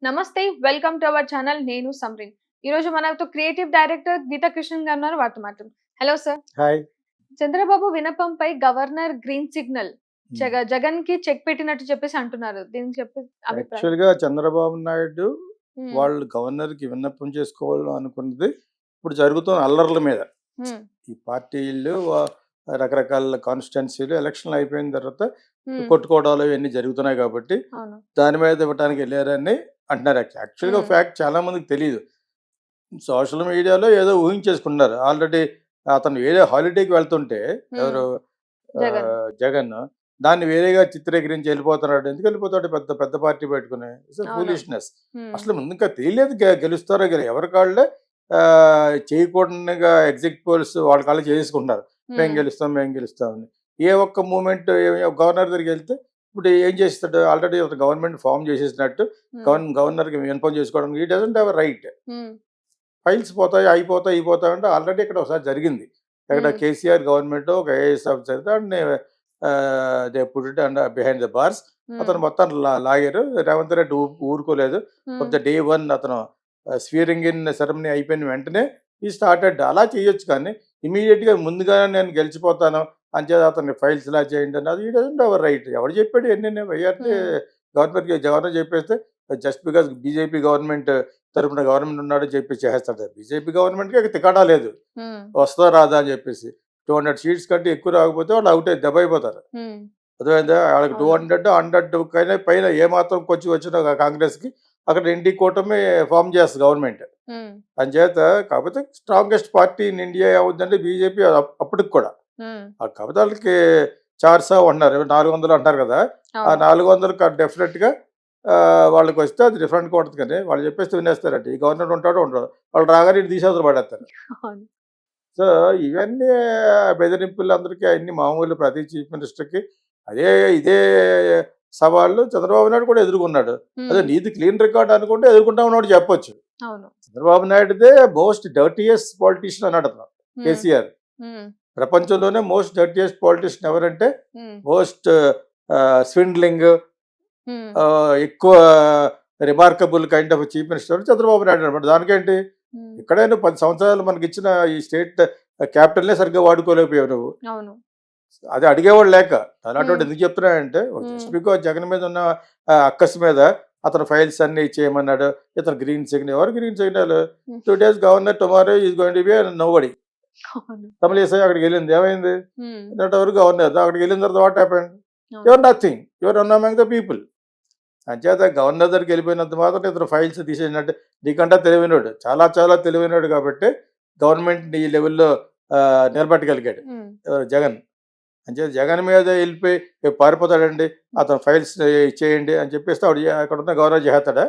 నమస్తే. Welcome to our channel. నేను సమ్రిన్. ఈరోజు మనతో క్రియేటివ్ డైరెక్టర్ గీతా కృష్ణన్ గారు ఉన్నారు. వారితో మాట్లాడదాం. Hello sir. హాయ్. చంద్రబాబు వినపంపై గవర్నర్ గ్రీన్ సిగ్నల్ హ్మ్. జగన్‌కి చెక్ పెట్టినట్టు చెప్పేసి అంటున్నారు. దీనికి అభిప్రాయం? యాక్చువల్‌గా చంద్రబాబు నాయుడు హ్మ్. వాళ్ళు గవర్నర్‌కి విన్నపం చేసుకోవాలని అనుకున్నది ఇప్పుడు జరుగుతున్న అల్లర్ల మీద. హ్మ్. ఈ పార్టీలు రకరకాల కాన్స్టిట్యుయెన్సీలు ఎలక్షన్‌లు అయిపోయిన తర్వాత హ్మ్. కొట్టుకోవడాలు ఇవన్నీ జరుగుతున్నాయి కాబట్టి అవును. దాని మీద ఇవ్వటానికి వెళ్ళారని అంటున్నారు. యాక్చువల్‌గా హ్మ్. ఫ్యాక్ట్ చాలా మందికి తెలీదు. సోషల్ మీడియాలో ఏదో ఊహించేసుకున్నారు. ఆల్రెడీ అతను వేరే హాలిడేకి వెళ్తుంటే హ్మ్. ఎవరు జగన్. జగన్ దాన్ని వేరేగా చిత్రీకరించి వెళ్ళిపోతున్నాడు. ఎందుకు వెళ్ళిపోతాడు పెద్ద పెద్ద పార్టీ పెట్టుకుని? ఇట్స్ అవును. ఫూలిష్‌నెస్. హ్మ్. అసలు ముందు ఇంకా తెలియలేదు గెలుస్తారో ఎవరి కాళ్ళే చేయకూడనిగా ఎగ్జిట్ పోల్స్ వాళ్ళ కాళ్ళు చేసుకుంటున్నారు. మేము హ్మ్. గెలుస్తాం, మేము గెలుస్తామని. ఏ ఒక్క మూమెంట్ గవర్నర్ దగ్గరికి వెళ్తే ఇప్పుడు ఏం చేస్తాడు? ఆల్రెడీ ఒక గవర్నమెంట్ ఫార్మ్ చేసేసినట్టు హ్మ్. గవర్నర్‌కి ఇన్ఫార్మ్ చేసుకోవడానికి హి డజంట్ హావ్ ఎ రైట్. హ్మ్. ఫైల్స్ పోతాయి, అయిపోతాయి, అయిపోతాయి అంటే ఆల్రెడీ ఇక్కడ ఒకసారి జరిగింది. ఇక్కడ హ్మ్. కేసీఆర్ గవర్నమెంట్ ఒక ఐఏఎస్ ఆఫీసర్ దాన్ని they put it and behind the bars. హ్మ్. అతను మొత్తం లాగారు. రేవంత్ రెడ్డి ఊరుకోలేదు. హ్మ్. ఫ్రమ్ ద డే వన్ అతను స్వీరింగ్ ఇన్ సెరమనీ అయిపోయిన వెంటనే ఈ స్టార్టెడ్. అలా చేయొచ్చు కానీ ఇమీడియట్‌గా ముందుగానే నేను గెలిచిపోతాను అంచేత అతన్ని ఫైల్స్ ఇలా చేయండి అని అది డజంట్ హావ్ ఎ రైట్. ఎవడు చెప్పాడు ఇయన్నీని? వైఆర్‌ది హ్మ్. గవర్నర్ చెప్పేస్తే జస్ట్ బికాస్ బీజేపీ గవర్నమెంట్ తరపున గవర్నమెంట్ ఉన్నాడని చెప్పి చేసేస్తాడు. బీజేపీ గవర్నమెంట్‌కి ఇక తికాణా లేదు. హ్మ్. వస్తదా రాదా అని చెప్పేసి. 200 సీట్స్ కంటే ఎక్కువ రాకపోతే వాళ్ళు ఔట్ దెబ్బ అయిపోతారు. హ్మ్. అర్థమైందా? వాళ్ళకి అవును. 200, 100 కైనా పైన ఏమాత్రం కొంచెం వచ్చినా కాంగ్రెస్‌కి అక్కడ ఎన్డీ కూటమి ఫార్మ్ చేస్తది గవర్నమెంట్. హ్మ్. అంచేత కాకపోతే స్ట్రాంగెస్ట్ పార్టీ ఇన్ ఇండియా ఏవుద్దంటే బీజేపీ అప్పటికి కూడా. హ్మ్. కాకపోతే ఆళ్ళకి 400 అంటున్నారు. 400 అంటారు కదా! ఆ అవును. 400కి డెఫినిట్‌గా వాళ్ళకొస్తే అది డిఫరెంట్‌గా ఉంటది కానీ వాళ్ళు చెప్పేస్తే వినేస్తారండి. ఈ గవర్నర్ ఉంటాడో ఉండడో. వాళ్ళు రాగానే ఈడిని తీసి అవతల పడేస్తారు. అవును. సో, ఇవన్నీ బెదిరింపులందరికీ అయన్నీ మామూలు ప్రతి చీఫ్ మినిస్టర్‌కి. అదే ఇదే సవాళ్ళు చంద్రబాబు నాయుడు కూడా ఎదుర్కొన్నాడు. అదే హ్మ్. నీది క్లీన్ రికార్డ్ అనుకుంటే ఎదుర్కొంటా ఉన్నోడు చెప్పొచ్చు. అవును. చంద్రబాబు నాయుడుదే మోస్ట్ డర్టీయెస్ట్ పొలిటీషియన్ అన్నాడతను హ్మ్. కేసీఆర్. హ్మ్. ప్రపంచంలోనే మోస్ట్ డర్టీయెస్ట్ పొలిటీషియన్ ఎవరంటే హ్మ్. మోస్ట్ స్విండ్లింగ్ హ్మ్. ఎక్కువ remarkable kind of chief minister Chandrababu Naidu అనమాట. దానికేంటి? హ్మ్. ఎక్కడైనా 10 సంవత్సరాలు మనకిచ్చిన ఈ స్టేట్ క్యాపిటల్‌నే సరిగ్గా వాడుకోలేకపోయావు నువ్వు. అవును. అది అడిగేవాడు లేక. అలాంటోడు హ్మ్. ఎందుకు చెప్తున్నానంటే హ్మ్. జస్ట్ బికాజ్ జగన్ మీద ఉన్న అక్కసు మీద అతను ఫైల్స్ అన్నీ ఇచ్చేయమన్నాడు. ఇతను గ్రీన్ సిగ్నల్ ఎవరు గ్రీన్ సిగ్నల్? హ్మ్. 2 days governor tomorrow is going to be nobody. అవును. తమిళిసై అక్కడికెళ్ళింది. ఏమైంది? హ్మ్. నిన్నటి వరకు గవర్నర్. అక్కడికెళ్ళిన తర్వాత వాట్ హ్యాపెండ్? యూ అవును. Are nothing. You are none among the people. అంచేత గవర్నర్ దగ్గరికెళ్ళిపోయినంత మాత్రం ఇతను ఫైల్స్ తీసేసినట్టు నీకంటే తెలివైనోడు. చాలా చాలా తెలివైనోడు కాబట్టి గవర్నమెంట్‌ని ఈ లెవెల్‌లో నిలబెట్టగలిగాడు. హ్మ్. జగన్. అంచేత జగన్ మీద ఎళ్ళిపోయి పారిపోతాడండి. అతను ఫైల్స్ ఇచ్చేయండి అని చెప్పేస్తే అక్కడున్న గవర్నర్ చేసేత్తాడా?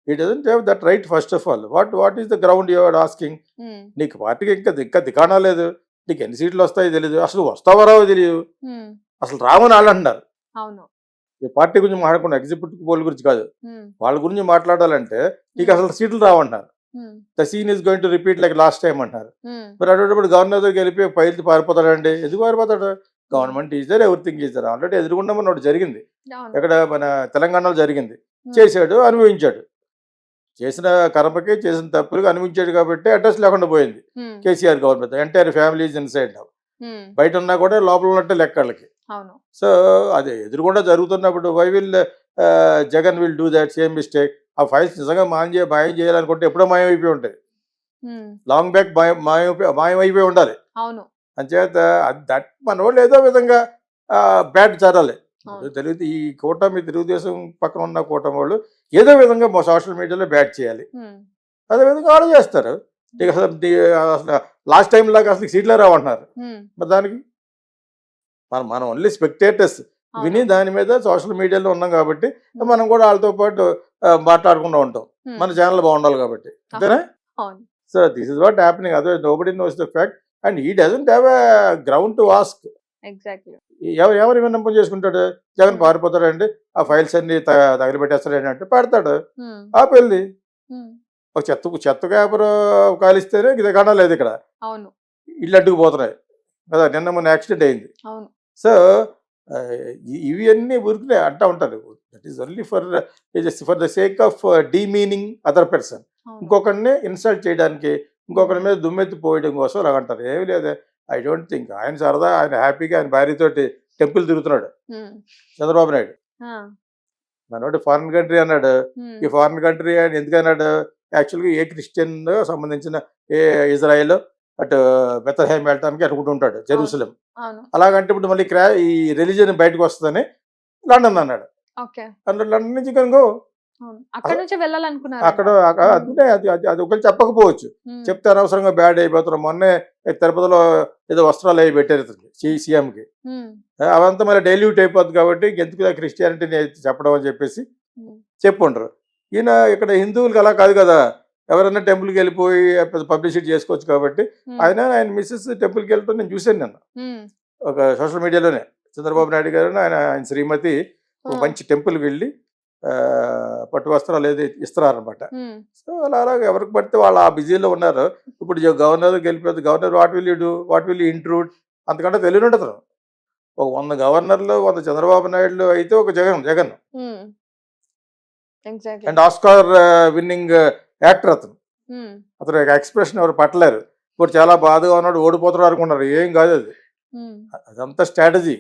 He doesn't have that right first of all. What is the ground you are asking? Hmm. నీకు పార్టీకి ఇంకా దికాణా లేదు. నీకు ఎన్ని సీట్లు వస్తాయో తెలీదు. అసలు వస్తావో రావో తెలీదు. హ్మ్. అసలు రావని ఆళ్ళంటున్నారు. అవును. ఈ పార్టీ గురించి మాట్లాడకుండా ఎగ్జిక్యూటివ్ పోల్ గురించి కాదు. హ్మ్. వాళ్ళ గురించి మాట్లాడాలంటే నీకు హ్మ్. అసలు సీట్లు రావంటున్నారు. హ్మ్. The scene is going to repeat like last time అంటున్నారు. హ్మ్. మరి అటువంటిప్పుడు గవర్నర్ దగ్గరికి వెళ్ళిపోయి ఫైల్స్ పారిపోతాడండి. ఎందుకు పారిపోతాడు? హ్మ్. Government is there, everything is there. Already ఎదురుగుండా ఒకటి జరిగింది. అవును. ఎక్కడ మన తెలంగాణలో జరిగింది. హ్మ్. చేశాడు, అనుభవించాడు. చేసిన కర్మకి, చేసిన తప్పులకి అనుభవించాడు కాబట్టి అడ్రస్ లేకుండా పోయింది. హ్మ్. KCR government entire family is inside now. హ్మ్. బయట ఉన్నా కూడా లోపల ఉన్నట్టే లెక్క ఆళ్ళకి. అవును. సో, అది ఎదురుగుండా జరుగుతున్నప్పుడు why will Jagan will do that same mistake. ఆ ఫైల్స్ నిజంగా మాయం చేయాలనుకుంటే ఎప్పుడో మాయమైపోయి ఉంటాయి. హ్మ్. లాంగ్ బ్యాక్ మాయమైపోయి ఉండాలి. అవును. అంచేత దట్ మనోళ్ళు ఏదో విధంగా బ్యాట్ జరగాలి. ఇప్పుడు అవును. ఈ కూటమి తెలుగుదేశం పక్కన ఉన్న కూటమోళ్ళు ఏదో విధంగా సోషల్ మీడియాలో బ్యాట్ చేయాలి. హ్మ్. అదే విధంగా వాళ్ళు చేస్తారు. నీకు అసలు అసలు లాస్ట్ టైమ్ లాగా అసలు సీట్లే రావంటున్నారు. హ్మ్. మరి దానికి మనం మనం ఓన్లీ స్పెక్టేటర్స్. విని అవును. దాని మీద సోషల్ మీడియాలో ఉన్నాం కాబట్టి హ్మ్. మనం కూడా వాళ్ళతో పాటు మాట్లాడకుండా ఉంటాం. హ్మ్. మన ఛానల్ బాగుండాలి కాబట్టి. అంతేనా? అవును. అవును. So this is what happening. Otherwise nobody knows the fact and he doesn't have a ground to ask. Exactly. ఎవరు విన్నపం చేసుకుంటాడు? జగన్ హ్మ్. పారిపోతాడండి. ఆ ఫైల్స్ అన్నీ తగలబెట్టేస్తాడండి అంటే పెడతాడు. హ్మ్. ఆపెళ్ళి. హ్మ్. ఒక చెత్త పేపరు కాలిస్తేనే దిగడం లేదు ఇక్కడ. అవును. ఇల్లు అడ్డుకుపోతున్నాయి. కదా! నిన్న మొన్న యాక్సిడెంట్ అయింది. అవును. సో, ఇవన్నీ ఊరికనే అంటా ఉంటారు. That is only for the sake of demeaning other person. అవును. ఇంకొకరిని ఇన్సల్ట్ చేయడానికి, ఇంకొకరి మీద దుమ్మెత్తి పోయడం కోసం అలా అంటారు. ఏమి లేదు. ఐ డోంట్ థింక్ ఆయన సరదా, ఆయన హ్యాపీగా ఆయన భార్యతోటి టెంపుల్ తిరుగుతున్నాడు ఉమ్. చంద్రబాబు నాయుడు. ఆ. మనోటి ఫారిన్ కంట్రీ అన్నాడు. ఉమ్. ఈ ఫారిన్ కంట్రీ ఆయన ఎందుకు అన్నాడు? యాక్చువల్గా ఏ క్రిస్టియన్ సంబంధించిన ఏ ఇజ్రాయెల్ అటు బెతల్హేమ్ వెళ్ళటానికి అనుకుంటుంటాడు, జెరూసలేం. అవును. అలాగంటే ఇప్పుడు మళ్ళీ ఈ రిలీజియన్ బయటకు వస్తుందని లండన్ అన్నాడు. ఓకే. లండన్ నుంచి కనుకో అవును. అక్కడ నుంచి వెళ్ళాలనుకున్నారు. అక్కడ అందుకే అది ఒకరు చెప్పకపోవచ్చు, చెప్తే అనవసరంగా బ్యాడ్ అయిపోతారు. మొన్నే తిరుపతిలో ఏదో వస్త్రాలు అవి పెట్టారు సీఎంకి. అవంతా మళ్ళీ డైల్యూట్ అయిపోతుంది కాబట్టి ఎందుకు క్రిస్టియానిటీని చెప్పడం అని చెప్పేసి చెప్పుంటారు. ఈయన ఇక్కడ హిందువులకి అలా కాదు కదా, ఎవరైనా టెంపుల్కి వెళ్ళిపోయి పబ్లిసిటీ చేసుకోవచ్చు కాబట్టి ఆయన మిస్సెస్ టెంపుల్కి వెళ్ళటం నేను చూశాను. నేను ఒక సోషల్ మీడియాలోనే చంద్రబాబు నాయుడు గారు ఆయన శ్రీమతి ఒక మంచి టెంపుల్కి వెళ్ళి పట్టు వస్త్రాలు ఏది ఇస్తున్నారనమాట. సో అలాగే ఎవరికి పడితే వాళ్ళు ఆ బిజీలో ఉన్నారు. ఇప్పుడు గవర్నర్ గెలిపేది, గవర్నర్ వాట్ విల్ ఇంట్రూడ్ అంతకంటే తెలియని ఉంటుంది. ఒక 100 గవర్నర్లు 100 చంద్రబాబు నాయుడులు అయితే ఒక Jagan and Oscar winning actor అతను ఎక్స్ప్రెషన్ ఎవరు పట్టలేరు. ఇప్పుడు చాలా బాధగా ఉన్నాడు, ఓడిపోతున్నారు అనుకున్నారు. ఏం కాదు అది, అదంతా స్ట్రాటజీ.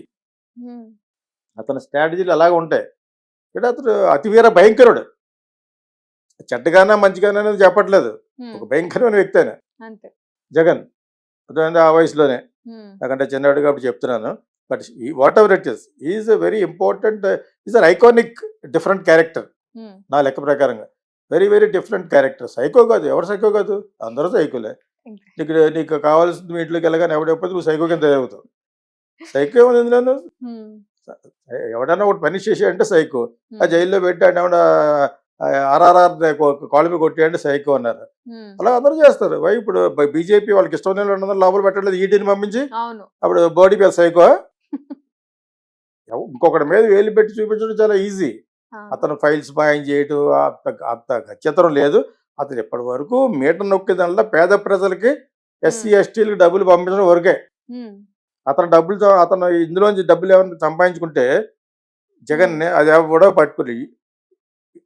అతని స్ట్రాటజీలు అలాగే ఉంటాయి. ఇక్కడ అతను అతివీర భయంకరుడు, చెడ్డగానా మంచిగానా అనేది చెప్పట్లేదు, ఒక భయంకరమైన వ్యక్తి ఆయన జగన్. అదే ఆ వయసులోనే, నాకంటే చిన్నవాడు కాబట్టి చెప్తున్నాను. But what ever it is, is a very important, is an iconic different character నా లెక్క ప్రకారంగా. Very very different character. Psycho కాదు, ఎవరు సైకో కాదు, అందరూ సైకోలే. నీకు కావాల్సింది మీ ఇంట్లోకి వెళ్ళగానే ఎవడైపోతే నువ్వు సైకో కింద తయారవుతావు. సైకో ఏముంది ఇందులో? ఎవడన్నా ఒకటి పని చేసేయంటే సైకో. ఆ జైల్లో పెట్టాడు ఎవడ ఆర్ఆర్ఆర్ కాలు మీద కొట్టేయండి సైకో అన్నారు. అలా అందరూ చేస్తారు. ఇప్పుడు బీజేపీ వాళ్ళకి ఇష్టం ఉండదు, లోపల పెట్టలేదు, ఈడీని పంపించి అప్పుడు బాడీ మీద సైకో. ఇంకొకటి మీద వేలు పెట్టి చూపించడం చాలా ఈజీ. అతను ఫైల్స్ మాయం చేయటం అంత ఖచ్చితం లేదు. అతను ఇప్పటి వరకు మీటర్ నొక్కేదానిలో పేద ప్రజలకి ఎస్సీ ఎస్టీలకు డబ్బులు పంపించడం వరకే. అతను ఇందులోంచి డబ్బులు ఏమైనా సంపాదించుకుంటే జగన్ని అది కూడా పట్టుకుని,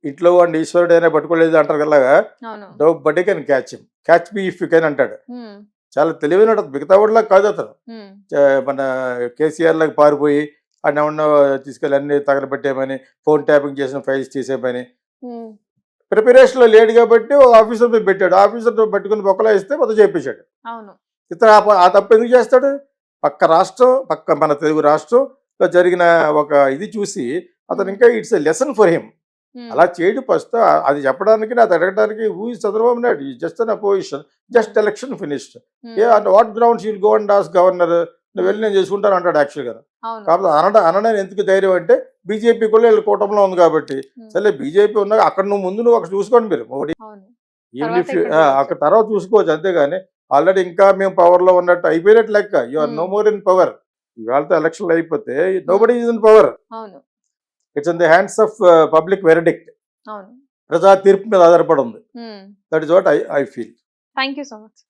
ఇంట్లో వాడిని ఈశ్వరుడు అయినా పట్టుకోలేదు అంటారు కలాగా, డో బడ్డీ can catch me if you can అంటాడు. చాలా తెలివైన మిగతా వాడిలా కాదు అతను. మన కేసీఆర్ లాగా పారిపోయి ఆయన ఏమన్నా తీసుకెళ్ళి అన్ని తగలబెట్టేమని, ఫోన్ ట్యాపింగ్ చేసిన ఫైల్స్ తీసేమని ప్రిపరేషన్లో లేడు కాబట్టి ఒక ఆఫీసర్ పెట్టాడు. ఆఫీసర్ పట్టుకుని బొక్కలా ఇస్తే మొత్తం చేయించాడు. ఇతను ఆ తప్పు ఎందుకు చేస్తాడు? పక్క మన తెలుగు రాష్ట్రంలో జరిగిన ఒక ఇది చూసి అతను ఇంకా it's a lesson for him. అలా చేయడు. ఫస్ట్ అది చెప్పడానికి అది అడగడానికి who is Chandrababu Naidu, just an opposition, just election finished. What grounds will go and ask governor, నువ్వు వెళ్ళి నేను చేసుకుంటాను అంటాడు యాక్చువల్గా. కాబట్టి అనడానికి ఎందుకు ధైర్యం అంటే బీజేపీ కూడా వీళ్ళు కూటమిలో ఉంది కాబట్టి. సరే బీజేపీ ఉన్నా అక్కడ నువ్వు అక్కడ చూసుకోండి మీరు మోడీ, అక్కడ తర్వాత చూసుకోవచ్చు. అంతేగాని ఆల్రెడీ ఇంకా మేము పవర్లో ఉన్నట్టు అయిపోయినట్టు లెక్క. You are no more in power. ఇవాళతో ఎలక్షన్లు అయిపోతే nobody is in power. It's in the hands of public verdict. ప్రజా తీర్పు మీద ఆధారపడి ఉంది. That is what I feel. Thank you so much.